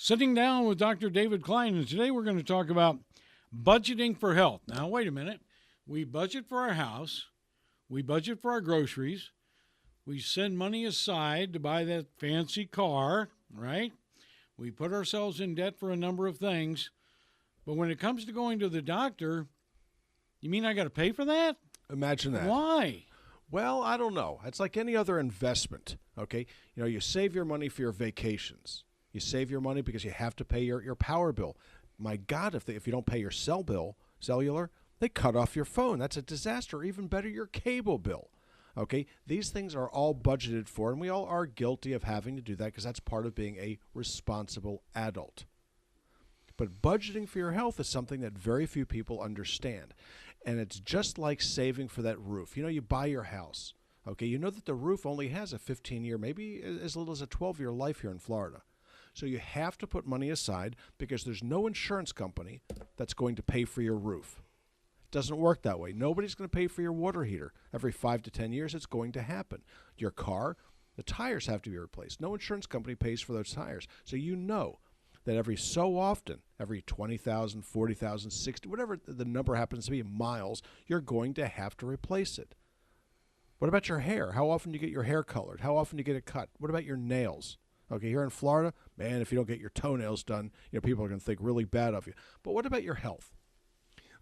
Sitting down with Dr. David Klein, and today we're going to talk about budgeting for health. Now, wait a minute. We budget for our house, we budget for our groceries, we send money aside to buy that fancy car, right? We put ourselves in debt for a number of things. But when it comes to going to the doctor, you mean I got to pay for that? Imagine that. Why? Well, I don't know. It's like any other investment, okay? You know, you save your money for your vacations. You save your money because you have to pay your power bill. My God, if you don't pay your cellular, they cut off your phone. That's a disaster. Or even better, your cable bill. Okay, these things are all budgeted for, and we all are guilty of having to do that because that's part of being a responsible adult. But budgeting for your health is something that very few people understand. And it's just like saving for that roof. You know, you buy your house. Okay, you know that the roof only has a 15-year, maybe as little as a 12-year life here in Florida. So you have to put money aside because there's no insurance company that's going to pay for your roof. It doesn't work that way. Nobody's going to pay for your water heater. Every 5 to 10 years, it's going to happen. Your car, the tires have to be replaced. No insurance company pays for those tires. So you know that every so often, every 20,000, 40,000, 60, whatever the number happens to be, miles, you're going to have to replace it. What about your hair? How often do you get your hair colored? How often do you get it cut? What about your nails? Okay, here in Florida, man, if you don't get your toenails done, people are going to think really bad of you. But what about your health?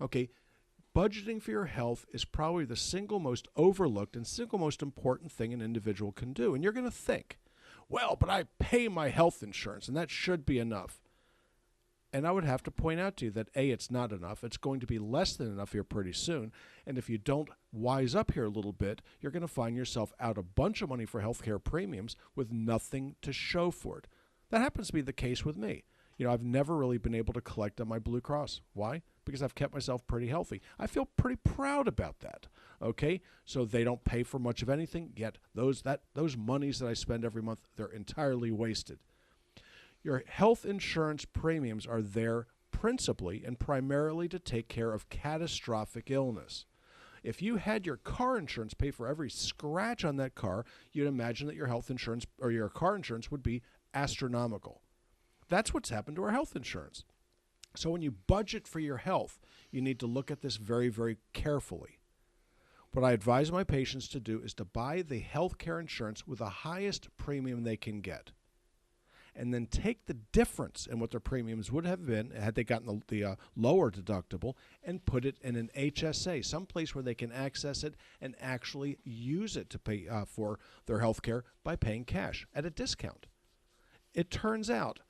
Okay, budgeting for your health is probably the single most overlooked and single most important thing an individual can do. And you're going to think, well, but I pay my health insurance, and that should be enough. And I would have to point out to you that, A, it's not enough. It's going to be less than enough here pretty soon. And if you don't wise up here a little bit, you're going to find yourself out a bunch of money for healthcare premiums with nothing to show for it. That happens to be the case with me. I've never really been able to collect on my Blue Cross. Why? Because I've kept myself pretty healthy. I feel pretty proud about that. Okay? So they don't pay for much of anything, yet those monies that I spend every month, they're entirely wasted. Your health insurance premiums are there principally and primarily to take care of catastrophic illness. If you had your car insurance pay for every scratch on that car, you'd imagine that your health insurance or your car insurance would be astronomical. That's what's happened to our health insurance. So when you budget for your health, you need to look at this very, very carefully. What I advise my patients to do is to buy the health care insurance with the highest premium they can get, and then take the difference in what their premiums would have been had they gotten the lower deductible and put it in an HSA, someplace where they can access it and actually use it to pay for their health care by paying cash at a discount. It turns out,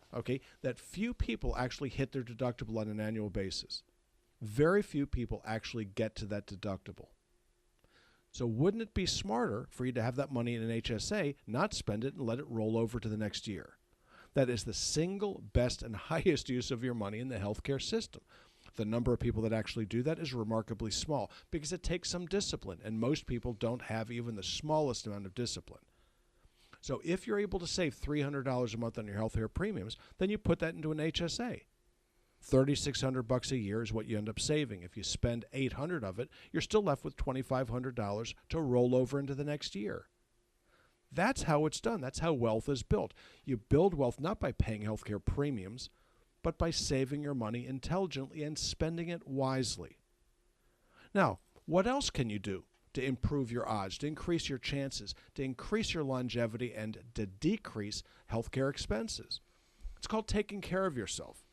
that few people actually hit their deductible on an annual basis. Very few people actually get to that deductible. So wouldn't it be smarter for you to have that money in an HSA, not spend it, and let it roll over to the next year? That is the single best and highest use of your money in the healthcare system. The number of people that actually do that is remarkably small because it takes some discipline, and most people don't have even the smallest amount of discipline. So if you're able to save $300 a month on your healthcare premiums, then you put that into an HSA. $3,600 a year is what you end up saving. If you spend $800 of it, you're still left with $2,500 to roll over into the next year. That's how it's done. That's how wealth is built. You build wealth not by paying healthcare premiums, but by saving your money intelligently and spending it wisely. Now, what else can you do to improve your odds, to increase your chances, to increase your longevity, and to decrease healthcare expenses? It's called taking care of yourself.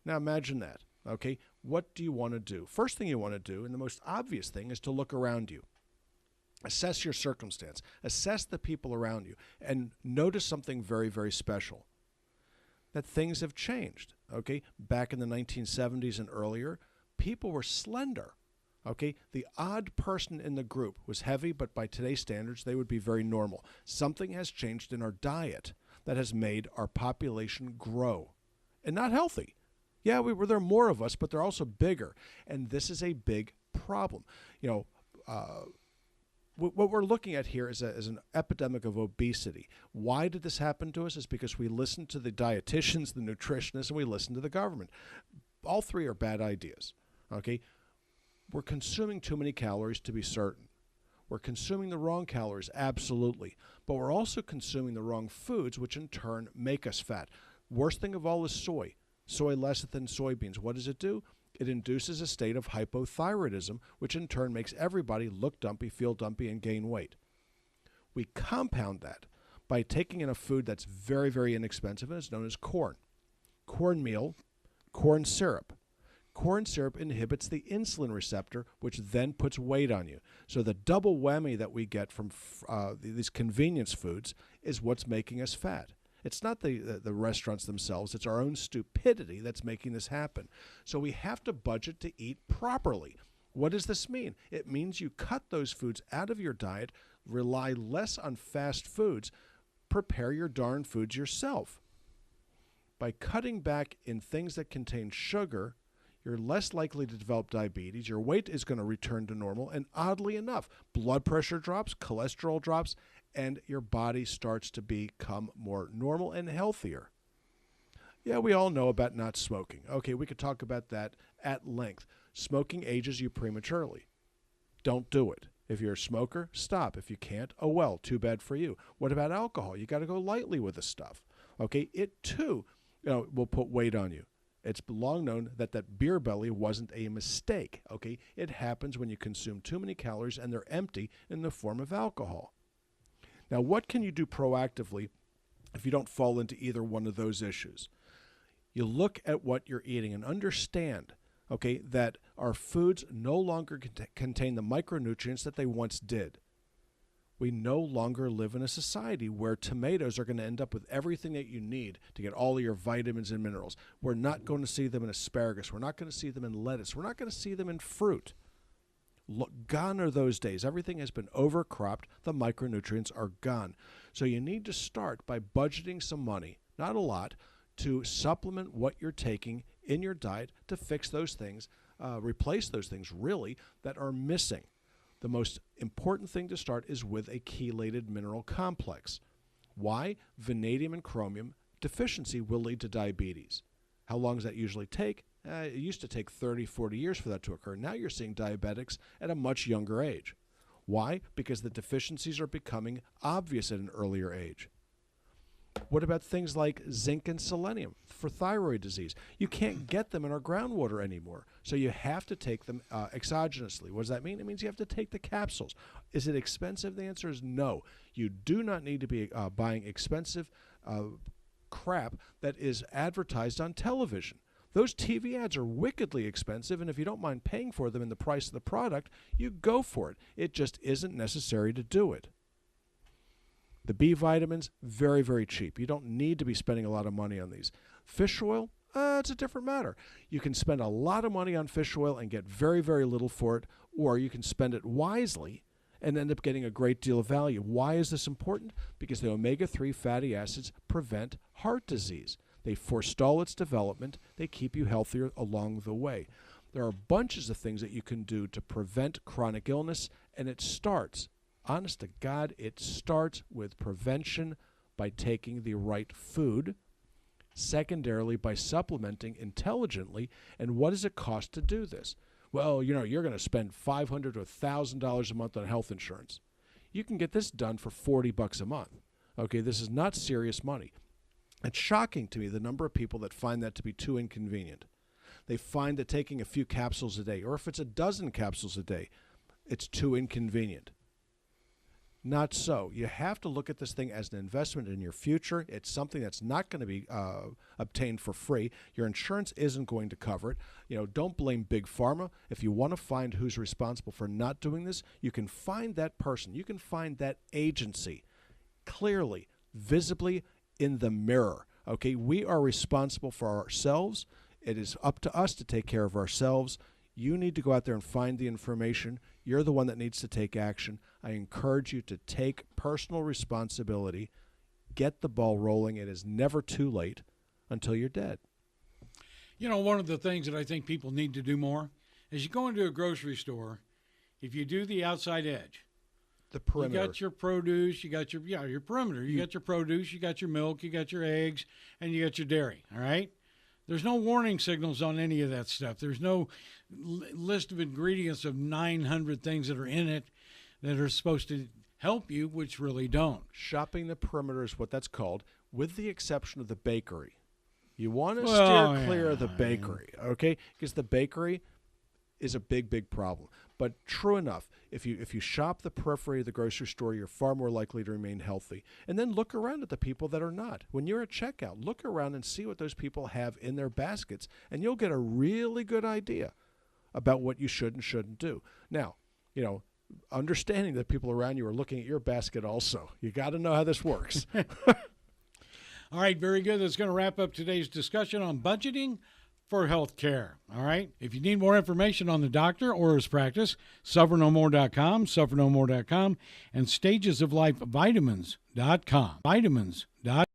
Now imagine that, What do you want to do? First thing you want to do, and the most obvious thing, is to look around you. Assess your circumstance. Assess the people around you. And notice something very, very special. That things have changed, Back in the 1970s and earlier, people were slender, The odd person in the group was heavy, but by today's standards, they would be very normal. Something has changed in our diet that has made our population grow and not healthy. Yeah, there are more of us, but they're also bigger. And this is a big problem. What we're looking at here is an epidemic of obesity. Why did this happen to us? It's because we listened to the dietitians, the nutritionists, and we listened to the government. All three are bad ideas, We're consuming too many calories to be certain. We're consuming the wrong calories, absolutely. But we're also consuming the wrong foods, which in turn make us fat. Worst thing of all is soy. Soy lecithin than soybeans. What does it do? It induces a state of hypothyroidism, which in turn makes everybody look dumpy, feel dumpy, and gain weight. We compound that by taking in a food that's very, very inexpensive, and it's known as corn. Cornmeal, corn syrup. Corn syrup inhibits the insulin receptor, which then puts weight on you. So the double whammy that we get from these convenience foods is what's making us fat. It's not the restaurants themselves. It's our own stupidity that's making this happen. So we have to budget to eat properly. What does this mean? It means you cut those foods out of your diet, rely less on fast foods, prepare your darn foods yourself. By cutting back in things that contain sugar, you're less likely to develop diabetes, your weight is going to return to normal, and oddly enough, blood pressure drops, cholesterol drops, and your body starts to become more normal and healthier. Yeah, we all know about not smoking. Okay, we could talk about that at length. Smoking ages you prematurely. Don't do it. If you're a smoker, stop. If you can't, oh well, too bad for you. What about alcohol? You got to go lightly with the stuff. Okay, it too will put weight on you. It's long known that that beer belly wasn't a mistake. Okay, it happens when you consume too many calories and they're empty in the form of alcohol. Now, what can you do proactively if you don't fall into either one of those issues? You look at what you're eating and understand, okay, that our foods no longer contain the micronutrients that they once did. We no longer live in a society where tomatoes are going to end up with everything that you need to get all of your vitamins and minerals. We're not going to see them in asparagus. We're not going to see them in lettuce. We're not going to see them in fruit. Look, gone are those days. Everything has been overcropped. The micronutrients are gone. So you need to start by budgeting some money, not a lot, to supplement what you're taking in your diet to fix those things, replace those things really that are missing. The most important thing to start is with a chelated mineral complex. Why? Vanadium and chromium deficiency will lead to diabetes. How long does that usually take? It used to take 30, 40 years for that to occur. Now you're seeing diabetics at a much younger age. Why? Because the deficiencies are becoming obvious at an earlier age. What about things like zinc and selenium for thyroid disease? You can't get them in our groundwater anymore, so you have to take them exogenously. What does that mean? It means you have to take the capsules. Is it expensive? The answer is no. You do not need to be buying expensive crap that is advertised on television. Those TV ads are wickedly expensive, and if you don't mind paying for them in the price of the product, you go for it. It just isn't necessary to do it. The B vitamins, very, very cheap. You don't need to be spending a lot of money on these. Fish oil, it's a different matter. You can spend a lot of money on fish oil and get very, very little for it, or you can spend it wisely and end up getting a great deal of value. Why is this important? Because the omega-3 fatty acids prevent heart disease. They forestall its development. They keep you healthier along the way. There are bunches of things that you can do to prevent chronic illness, and it starts, honest to God, it starts with prevention by taking the right food, secondarily by supplementing intelligently. And what does it cost to do this? Well, you're going to spend $500 to $1,000 a month on health insurance. You can get this done for $40 a month. Okay, this is not serious money. It's shocking to me the number of people that find that to be too inconvenient. They find that taking a few capsules a day, or if it's a dozen capsules a day, it's too inconvenient. Not so. You have to look at this thing as an investment in your future. It's something that's not going to be obtained for free. Your insurance isn't going to cover it. Don't blame Big Pharma. If you want to find who's responsible for not doing this, you can find that person. You can find that agency clearly, visibly in the mirror. Okay, we are responsible for ourselves. It is up to us to take care of ourselves. You need to go out there and find the information. You're the one that needs to take action. I encourage you to take personal responsibility. Get the ball rolling. It is never too late until you're dead. One of the things that I think people need to do more is you go into a grocery store, if you do the outside edge, the perimeter. You got your produce, you got your perimeter. You got your produce, you got your milk, you got your eggs, and you got your dairy, all right? There's no warning signals on any of that stuff. There's no list of ingredients of 900 things that are in it that are supposed to help you, which really don't. Shopping the perimeter is what that's called, with the exception of the bakery. You want to Well, steer clear of the yeah, bakery, okay? Because the bakery is a big, big problem. But true enough, if you shop the periphery of the grocery store, you're far more likely to remain healthy. And then look around at the people that are not. When you're at checkout, look around and see what those people have in their baskets, and you'll get a really good idea about what you should and shouldn't do. Now, understanding that people around you are looking at your basket also. You got to know how this works. All right, very good. That's going to wrap up today's discussion on budgeting for health care. All right. If you need more information on the doctor or his practice, suffernomore.com, suffernomore.com, and stagesoflifevitamins.com. Vitamins.com.